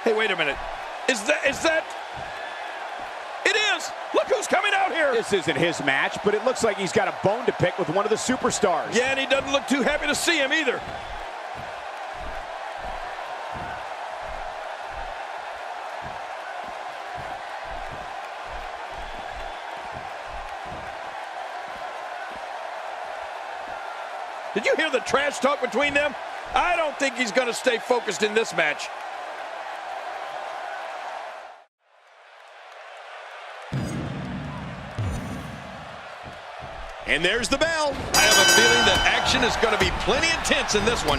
Hey, wait a minute. Is that? It is! Look who's coming out here! This isn't his match, but it looks like he's got a bone to pick with one of the superstars. Yeah, and he doesn't look too happy to see him either. Did you hear the trash talk between them? I don't think he's going to stay focused in this match. And there's the bell. I have a feeling that action is going to be plenty intense in this one.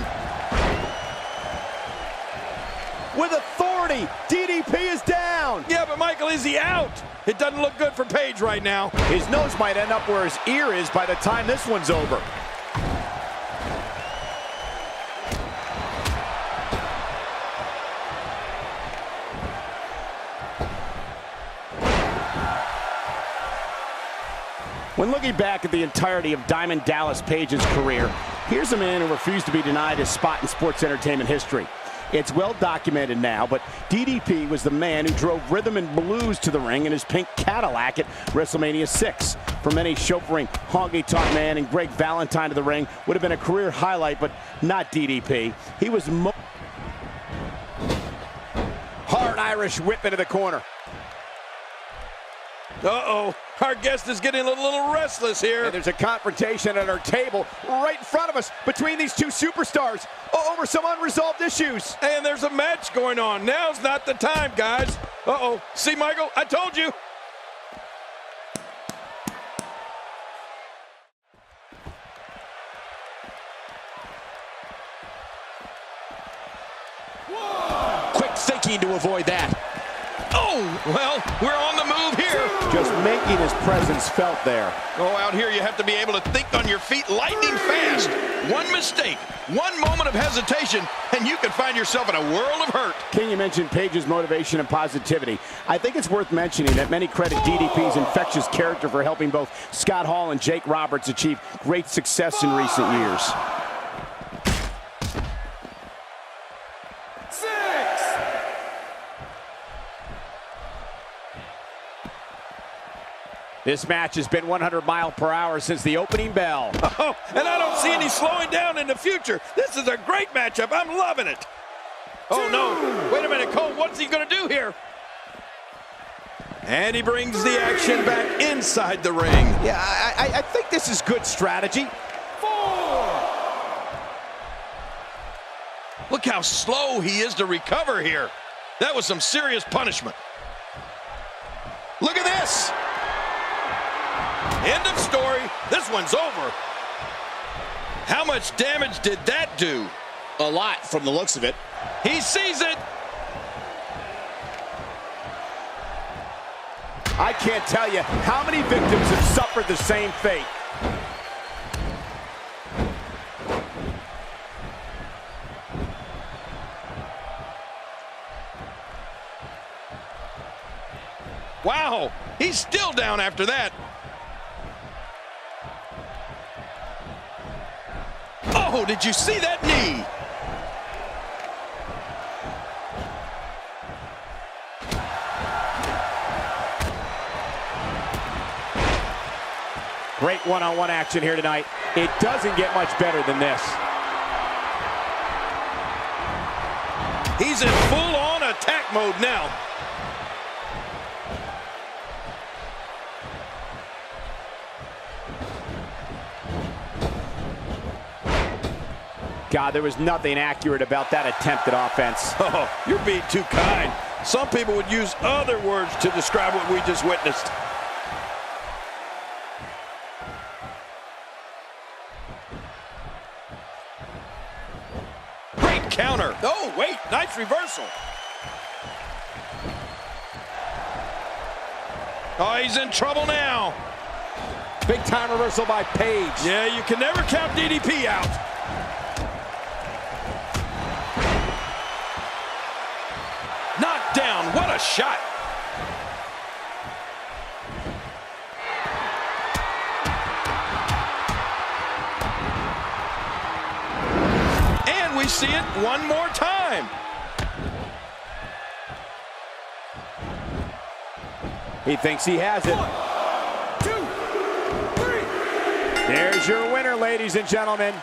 With authority, DDP is down. Yeah, but Michael, is he out? It doesn't look good for Page right now. His nose might end up where his ear is by the time this one's over. When looking back at the entirety of Diamond Dallas Page's career, here's a man who refused to be denied his spot in sports entertainment history. It's well documented now, but DDP was the man who drove rhythm and blues to the ring in his pink Cadillac at WrestleMania 6. For many, chauffeuring honky-tonk man and Greg Valentine to the ring would have been a career highlight, but not DDP. He was hard Irish whip into the corner. Uh-oh, our guest is getting a little restless here. And there's a confrontation at our table right in front of us between these two superstars over some unresolved issues. And there's a match going on. Now's not the time, guys. Uh-oh, see, Michael, I told you. Quick thinking to avoid that. Oh, well, we're on the move here. Just making his presence felt there. Oh, out here you have to be able to think on your feet lightning fast. One mistake, one moment of hesitation, and you can find yourself in a world of hurt. King, you mentioned Page's motivation and positivity. I think it's worth mentioning that many credit DDP's infectious character for helping both Scott Hall and Jake Roberts achieve great success in recent years. This match has been 100 miles per hour since the opening bell. Oh, and I don't see any slowing down in the future. This is a great matchup. I'm loving it. Oh, no. Wait a minute, Cole. What's he going to do here? And he brings the action back inside the ring. Yeah, I think this is good strategy. Look how slow he is to recover here. That was some serious punishment. Look at this. End of story. This one's over. How much damage did that do? A lot from the looks of it. He sees it. I can't tell you how many victims have suffered the same fate. Wow, he's still down after that. Oh, did you see that knee? Great one-on-one action here tonight. It doesn't get much better than this. He's in full-on attack mode now. God, there was nothing accurate about that attempted offense. Oh, you're being too kind. Some people would use other words to describe what we just witnessed. Great counter. Oh, wait, nice reversal. Oh, he's in trouble now. Big time reversal by Page. Yeah, you can never count DDP out. Knocked down, what a shot. And we see it one more time. He thinks he has it. 1, 2, 3. There's your winner, ladies and gentlemen.